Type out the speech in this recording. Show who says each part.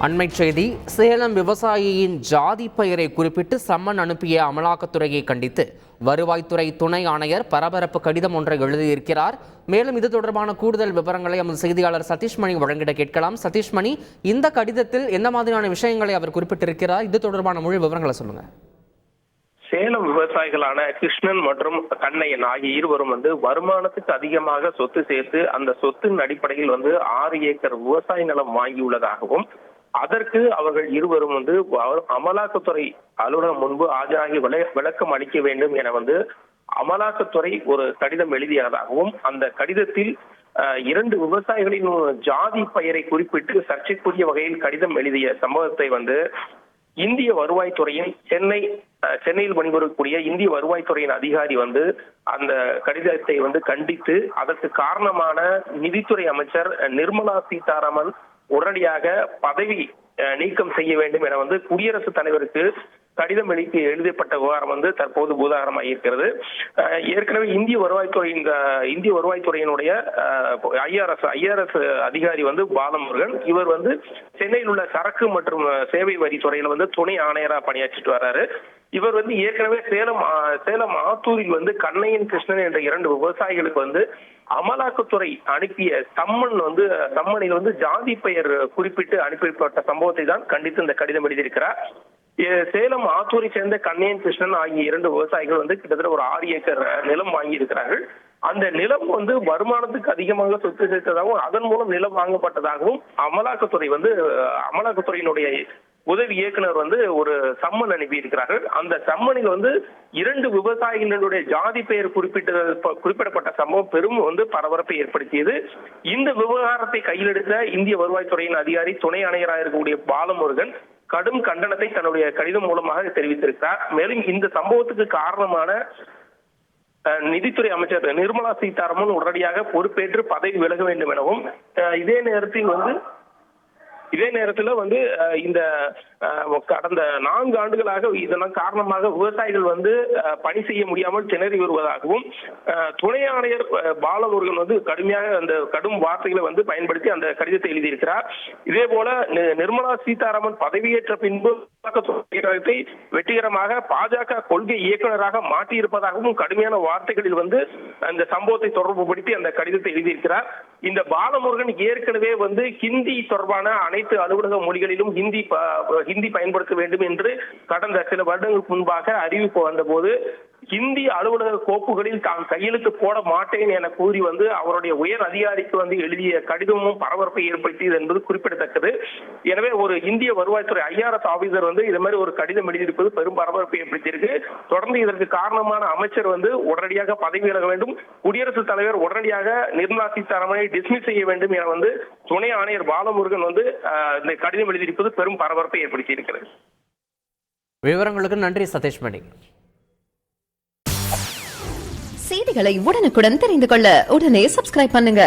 Speaker 1: அண்மைச் செய்தி. சேலம் விவசாயியின் ஜாதி பெயரை குறிப்பிட்டு சம்மன் அனுப்பிய அமலாக்கத்துறையை கண்டித்து வருவாய்த்துறை துணை ஆணையர் பரபரப்பு கடிதம் ஒன்றை எழுதியிருக்கிறார். மேலும் இது தொடர்பான கூடுதல் விவரங்களை நமது செய்தியாளர் சதீஷ்மணி வழங்கிட கேட்கலாம். சதீஷ்மணி, இந்த கடிதத்தில் எந்த மாதிரியான விஷயங்களை அவர் குறிப்பிட்டிருக்கிறார்? இது தொடர்பான முழு விவரங்களை சொல்லுங்க.
Speaker 2: சேலம் விவசாயிகளான கிருஷ்ணன் மற்றும் கண்ணையன் ஆகிய இருவரும் வருமானத்துக்கு அதிகமாக சொத்து சேர்த்து அந்த சொத்தின் அடிப்படையில் 6 ஏக்கர் விவசாய நிலம் வாங்கியுள்ளதாகவும் அதற்கு அவர்கள் இருவரும் அமலாக்கத்துறை அலுவலகம் முன்பு ஆஜராகி விளக்கம் அளிக்க வேண்டும் என அமலாக்கத்துறை ஒரு கடிதம் எழுதியதாகவும் அந்த கடிதத்தில் 2 விவசாயிகளின் ஜாதி பெயரை குறிப்பிட்டு சர்ச்சைக்குரிய வகையில் கடிதம் எழுதிய சம்பவத்தை இந்திய வருவாய்த்துறையின் சென்னையில் பணிபுரியக்கூடிய இந்திய வருவாய்த்துறையின் அதிகாரி அந்த கடிதத்தை கண்டித்து அதற்கு காரணமான நிதித்துறை அமைச்சர் நிர்மலா சீதாராமன் உடனடியாக பதவி நீக்கம் செய்ய வேண்டும் என குடியரசுத் தலைவருக்கு கடிதம் எழுதப்பட்ட விவகாரம் தற்போது பூதாகரமாக இருக்கிறது. ஏற்கனவே இந்திய வருவாய்த்துறையினுடைய ஐஆர்எஸ் அதிகாரி பாலமுருகன் இவர் சென்னையில் உள்ள சரக்கு மற்றும் சேவை வரி துறையில துணை ஆணையரா பணியாற்றிட்டு வர்றாரு. இவர் ஏற்கனவே சேலம் ஆத்தூரில் கண்ணையன் கிருஷ்ணன் என்ற 2 விவசாயிகளுக்கு அமலாக்கத்துறை அனுப்பிய சம்மனில் ஜாதி பெயர் குறிப்பிட்டு அனுப்பப்பட்ட சம்பவத்தை தான் கண்டித்து இந்த கடிதம் எழுதியிருக்கிறார். சேலம் ஆத்தூரை சேர்ந்த கண்ணையன் கிருஷ்ணன் ஆகிய 2 விவசாயிகள் கிட்டத்தட்ட ஒரு 6 ஏக்கர் நிலம் வாங்கி இருக்கிறார்கள். அந்த நிலம் வருமானத்துக்கு அதிகமாக சொத்து சேர்த்ததாகவும் அதன் மூலம் நிலம் வாங்கப்பட்டதாகவும் அமலாக்கத்துறையினுடைய உதவி இயக்குனர் ஒரு சம்மன் அனுப்பி இருக்கிறார்கள். அந்த சம்மனில் 2 விவசாயிகளுடைய ஜாதி பெயர் குறிப்பிடப்பட்ட சம்பவம் பெரும் பரபரப்பை ஏற்படுத்தியது. இந்த விவகாரத்தை கையில் எடுத்த இந்திய வருவாய்த்துறையின் அதிகாரி துணை ஆணையராக இருக்கக்கூடிய பாலமுருகன் கடும் கண்டனத்தை தன்னுடைய கடிதம் மூலமாக தெரிவித்திருக்கிறார். மேலும் இந்த சம்பவத்துக்கு காரணமான நிதித்துறை அமைச்சர் நிர்மலா சீதாராமன் உடனடியாக பொறுப்பேற்று பதவி விலக வேண்டும் எனவும் இதே நேரத்தில் இந்த கடந்த 4 ஆண்டுகளாக இதன் காரணமாக விவசாயிகள் பணி செய்ய முடியாமல் திணறி வருவதாகவும் துணை ஆணையர் பாலமுருகன் கடுமையாக அந்த கடும் வார்த்தைகளை பயன்படுத்தி அந்த கடிதத்தை எழுதியிருக்கிறார். இதே போல நிர்மலா சீதாராமன் பதவியேற்ற பின்பு வெற்றிகரமாக பாஜக கொள்கை இயக்குநராக மாற்றியிருப்பதாகவும் கடுமையான வார்த்தைகளில் அந்த சம்பவத்தை தொடர்புபடுத்தி அந்த கடிதத்தை எழுதியிருக்கிறார். இந்த பாலமுருகன் ஏற்கனவே ஹிந்தி தொடர்பான அனைத்து அலுவலக மொழிகளிலும் ஹிந்தி பயன்படுத்த வேண்டும் என்று கடந்த சில வருடங்களுக்கு முன்பாக அறிவிப்பு வந்தபோது ஹிந்தி அலுவலக கோப்புகளில் தான் கையெழுத்து போட மாட்டேன் என கூறி அவருடைய உயர் அதிகாரிக்கு எழுதிய கடிதமும் பரபரப்பை ஏற்படுத்தியது என்பது குறிப்பிடத்தக்கது. எனவே ஒரு இந்திய வருவாய்த்துறை ஐஆர்எஸ் ஆபீசர் இது மாதிரி ஒரு கடிதம் எழுதியிருப்பது பெரும் பரபரப்பை ஏற்படுத்தியிருக்கு. தொடர்ந்து இதற்கு காரணமான அமைச்சர் உடனடியாக பதவி விலக வேண்டும், குடியரசுத் தலைவர் உடனடியாக நிர்மலா சீதாராமனை டிஸ்மிஸ் செய்ய வேண்டும் என துணை ஆணையர் பாலமுருகன் இந்த கடிதம் எழுதியிருப்பது பெரும் பரபரப்பை ஏற்படுத்தி இருக்கிறது.
Speaker 1: விவரங்களுக்கு நன்றி சதீஷ்மணி.
Speaker 3: செய்திகளை உடனுக்குடன் தெரிந்து கொள்ள உடனே சப்ஸ்கிரைப் பண்ணுங்க.